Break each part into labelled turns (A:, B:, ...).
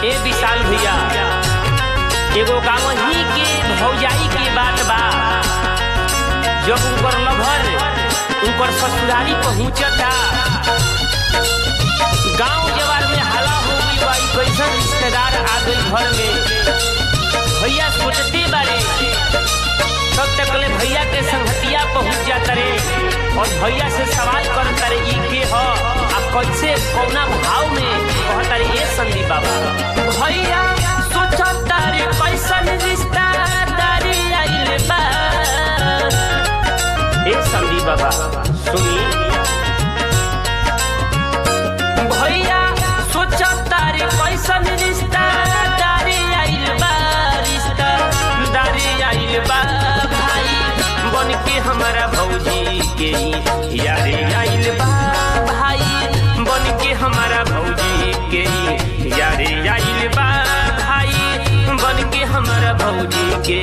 A: ए विशाल भैया एगो गाँव ही के भौजाई के बात बा। जब उनकर लभर उनकर ससुरारी पहुंचता, गांव जवार में हला हो गई बा, कैसन रिश्तेदार आ गई घर में। भैया सोचते बारे तब तक ले भैया के संगतिया पहुंच जाता रे और भैया से सवाल करता रे ई के ह आ कैसे कौना भाव में कहता रे ये संदीप बाबा। भैया सोचता रे कैसन रिश्तेदारी आइल बा। एक संदीप बाबा सुनी, भैया सोचता रे कैसन रिश्तेदारी आइल बा, रिश्तेदारी आइल बा। भाई बन के हमारा भौजी के यारे आइल बा, भाई बन के हमारा भौजी के यारे आइल बा, भाई बन के हमारा भौजी के।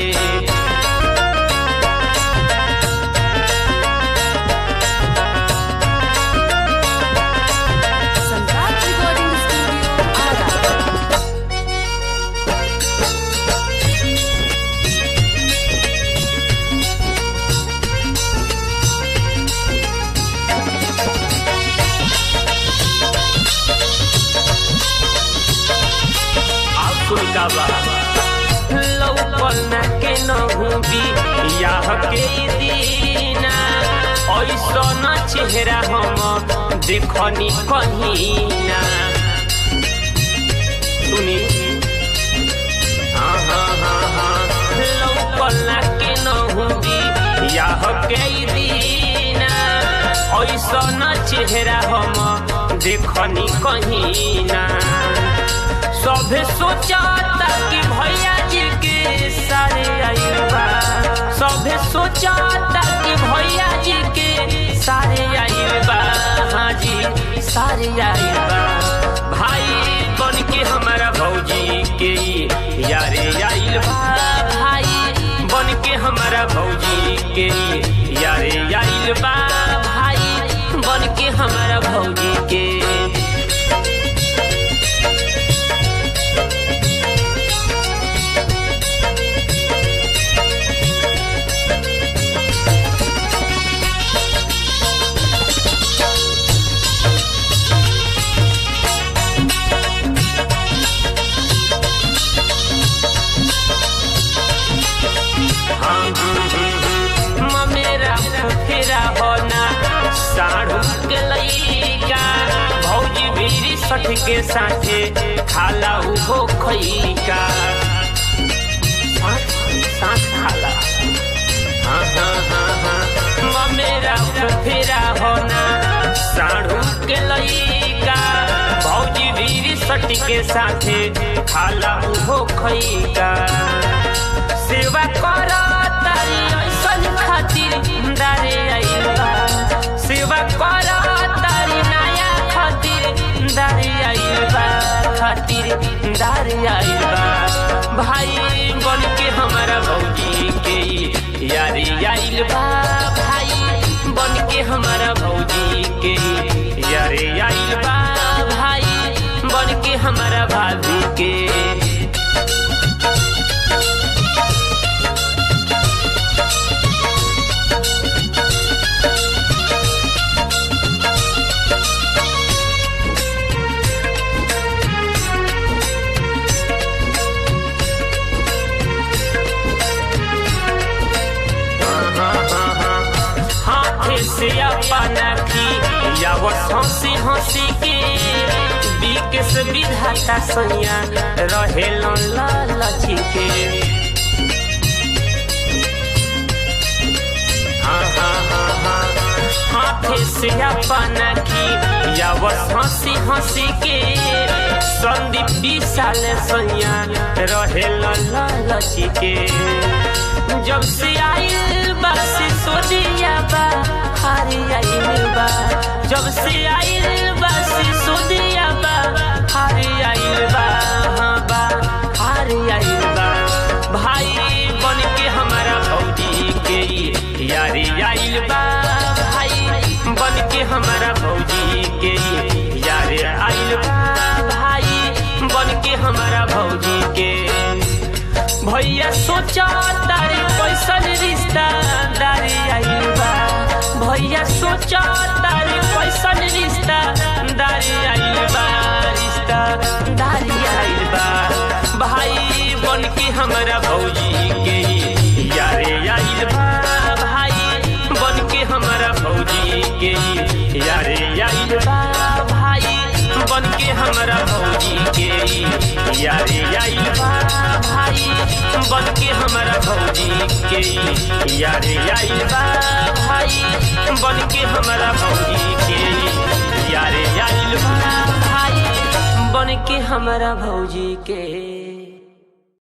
A: लौकना के नहुबी याह के दीना, ऐसन चेहरा हम देखनी कहीना। सुनी लौकना के नहुबी याह के दीना, ऐसन चेहरा हम देखनी कहीना। सभे सोचता कि भैया जी के सारे आइल बा, सभे सोचता कि भैया जी के सारे आइल बा। हाँ जी सारे आइल बा, भाई बन के हमारा भौजी के यारे आइल बा, भाई बन के हमारा भौजी के यारे आइल बा, भाई बन के हमारा भौजी के। भौजी बीरी सठ के साथे खाला उहो खैका, साथ खाला। मेरा फेरा होना साढ़ू के लइका, भौजी बीरी सठ के साथे खाला उहो खैका। सेवा कर तारी ऐसन खातिर दारे आइल बा, सेवा कर तारी नया खातिर दारे आइल बा, खातिर दारे आइल बा। भाई बन के हमारा भौजी के यारी आइल बा, भाई बन के हमारा भौजी के यारे आइल बा, भाई बन के हमारा भाभी के। से अपना की या वो हंसी हंसी के विकेश विधाता सैया रहे लालची के। हाथे से अपना की या वो हंसी हंसी के संदीप विशाल सैया रहे लालची के। जब से आइल बा सिसोदिया बा हारी आइल बा, जब से आइल बा सिसोदिया बा हारी आइल बा, हाँ बा हारी आइल बा। भाई बन के हमारा भौजी के यारी आइल बा, भाई बन के हमारा भौजी के यारे आइल बा, भाई बन के हमारा सोचा तारी कैसन रिश्ता दारी आइल बा भैया सोचा तारी कैसन रिश्ता दारी आइल बा रिश्ता दारी आइल बा भाई बन के हमरा भौजी के यारे आइल बा भाई बन के हमरा भौजी के यारे आइल बा भाई बन के हमरा भौजी के यारे आइल बा भाई बन के हमरा भौजी के यारे आइल बा भाई बन के हमरा भौजी के यारे आइल बा भाई बन के हमरा भौजी के